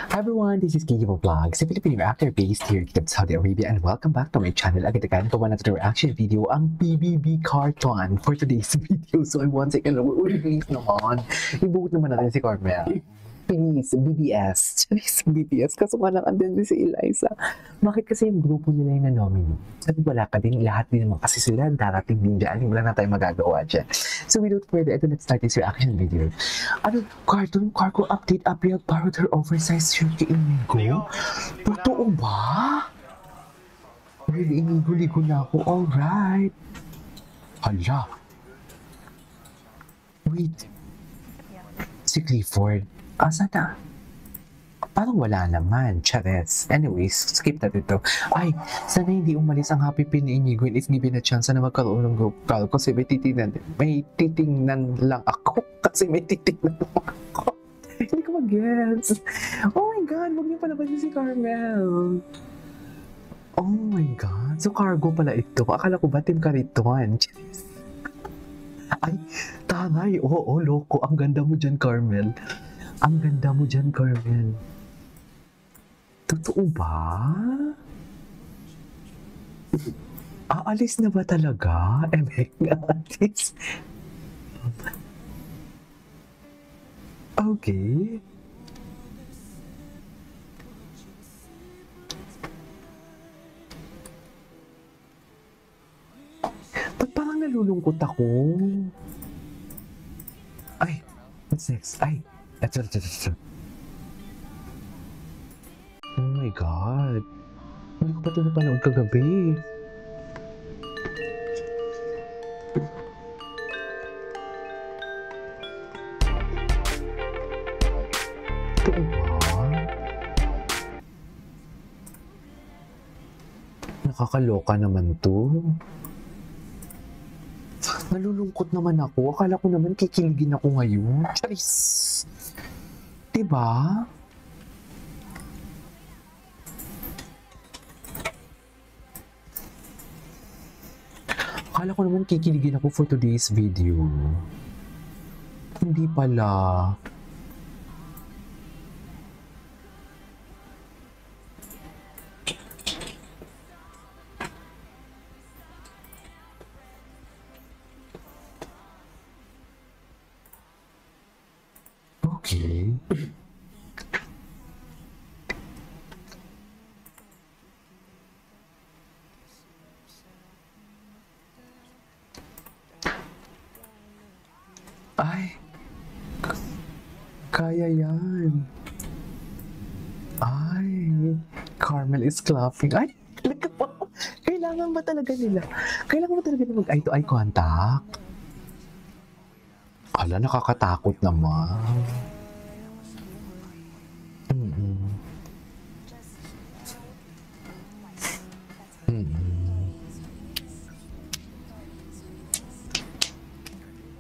Hi everyone, this is Kiki Vlogs, a Filipino actor based here in Saudi Arabia, and welcome back to my channel. Agad-agad gawa natin ng reaction video ang BBB Carton for today's video. So I want to say, please naman, ibuot naman natin si Carmel. Please, BBS. Please, BBS. Kaso nga lang, andun din si Eliza. Bakit kasi yung grupo nila yung na-nominate? Sabi, wala ka din. Lahat din naman kasi sila darating din dyan. Wala na tayong magagawa dyan. So without further ado, let's start this reaction video. Ano, Cartoon Cargo update appeared borrowed her oversized shirt kay Inigo? Totoo ba? Really, Inigo-ligo na ako. Alright. Hala. Wait. Si Clifford. Asa na? Parang wala naman. Chares. Anyways, skip na dito. Ay, sana hindi umalis ang Happy Pin ni Inigo and is given a chance na magkaroon ng group call kasi may titingnan lang ako. Kasi may titingnan lang ako. Hindi ko mag-gets. Oh my God, huwag niyo palabasin si Carmel. Oh my God. So cargo pala ito. Akala ko ba Team Kariton? Ay, taray. Oo, loko. Ang ganda mo dyan, Carmel. Ang ganda mo dyan, Carmel. Totoo ba? Aalis na ba talaga? Alis. Okay. Ba't parang nalulungkot ako? Ay, what's next? Ay, ito. Oh my God. Hindi ko pa ito napanood kagabi. Ito ba? Nakakaloka naman to. Nalulungkot naman ako. Akala ko naman kikiligin ako ngayon. Charis! Diba? Akala ko naman kikiligin ako for today's video. Hindi pala. Okay. Ay, kaya yan. Ay, Carmel is clapping. Ay, kailangan ba talaga nila? Kailangan ba talaga nila mag-eye to eye contact? Ala, nakakatakot naman.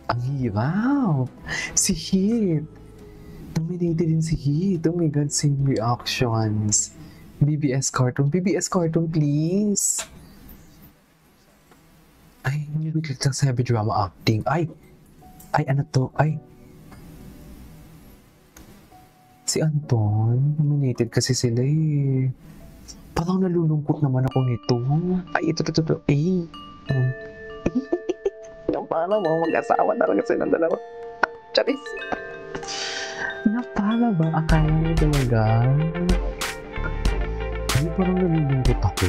Ang hirap. Si Hit. Nominated din si Hit. Oh my God, same reactions. BBS Cartoon. BBS Cartoon, please. Ay, nilibiglag lang sa heavy drama acting. Ay, ano to? Ay. Si Anton. Nominated kasi sila eh. Parang nalulungkot naman ako nito. Ay, ito. Eh. Parang mga mag-asawa talaga silang dalawa. Charis! Napala ba? Akala mo talaga? Ay, parang nalulungkot ako.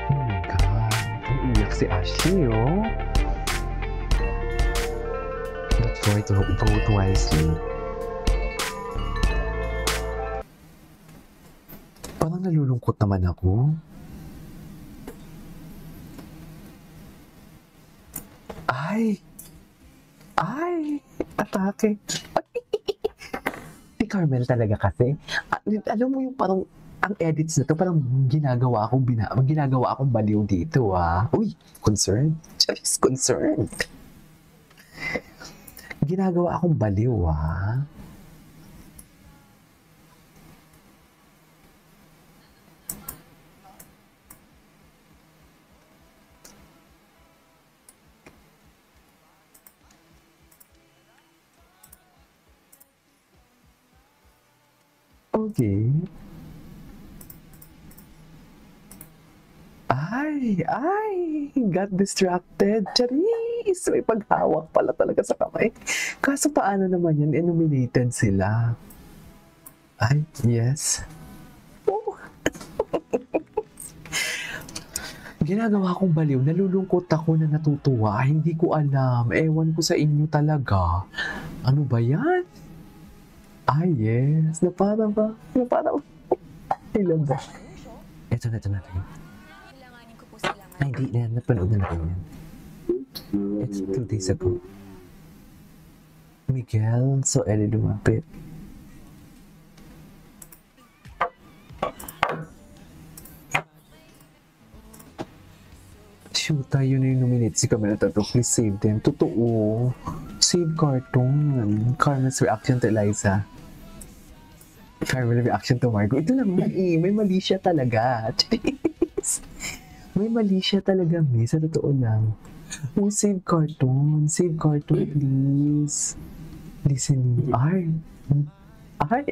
Oh my God. Iiyak si Ashley, oh. Let's try to vote wisely. Parang nalulungkot naman ako. Ay! Atake! Si Carmel talaga kasi. Alam mo yung parang, ang edits na to, parang ginagawa akong baliw dito ah. Uy, concerned? Charis, concerned. Ginagawa akong baliw ah. Okay. Ay! Got distracted. Charis! May paghawak pala talaga sa kamay. Kaso paano naman yan? Illuminated sila. Ay, yes. Oh. Ginagawa kong baliw. Nalulungkot ako na natutuwa. Hindi ko alam. Ewan ko sa inyo talaga. Ano ba yan? Ay, yes. Napara ba? Ilan ba? Ito na. Kailanganin ko po sila Ay, hindi na. Napanood na natin yan. It's 2 days ago. Miguel, so Ellie lumapit. Shoot, tayo na yung nominate si Camila Tato. Please save them. Totoo. Save cartoon. Carmen's reaction to Eliza. Carmen's reaction to Margo. Ito lang nga eh. May mali siya talaga. Jeez. May mali siya talaga, miss. Sa totoo lang. Oh, save cartoon. Save cartoon, please. Listening. Ay,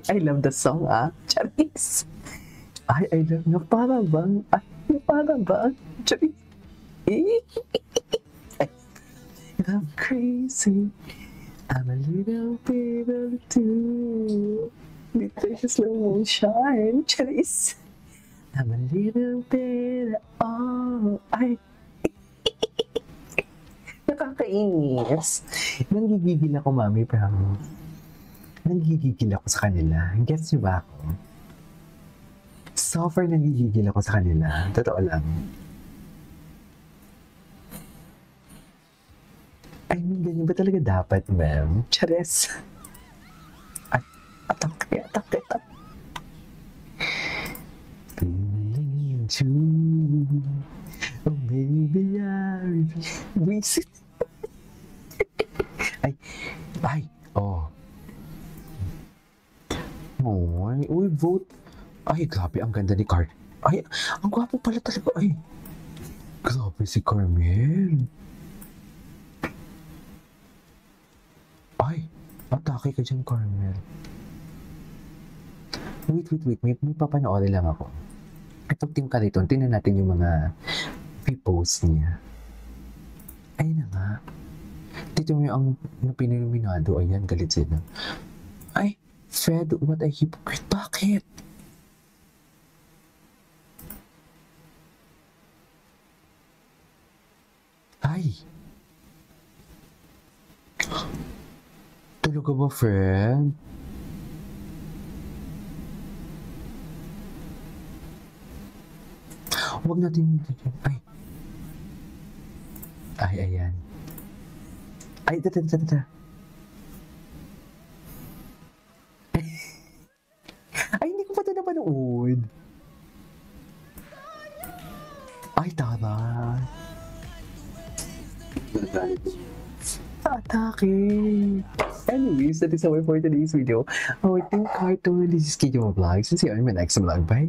I love the song, ah. Charis. Ay, I love nga. Para bang? Charis. I'm crazy. I'm a little baby too. Dito yung slow motion. Charis. I'm a little bit. Oh, ay. Nakakainis. Nanggigigil ako, mami, promise. Nanggigigil ako sa kanila. Gets niyo ba ako? So far, nanggigigil ako sa kanila. Totoo lang. I mean, ganyan ba talaga dapat, ma'am? Chares. Ay, atake. Feeling true. Oh, maybe I visit. Oh. Uy, vote. Ay, grabe, ang ganda ni Cart. Ay, ang gwapo pala talaga. Ay, grabe si Carmel. Ay, atake ka dyan, Carmel. Wait. May papanoorin lang ako. Itong team ka dito, tingnan natin yung mga post niya. Ay na nga. Dito mo yung piniliminado. Ayan, galit sila. Ay, Fred, what a hypocrite. Bakit? Ay. Talaga ba, Fred? Huwag natin... Ay, ayan. Ay, tata. Ay, hindi ko pa ito napanood. Ay, tara. Atake. Anyways, that is all for today's video. Our team cartoon. This is Kiko Vlogs. And see you on my next vlog. Bye.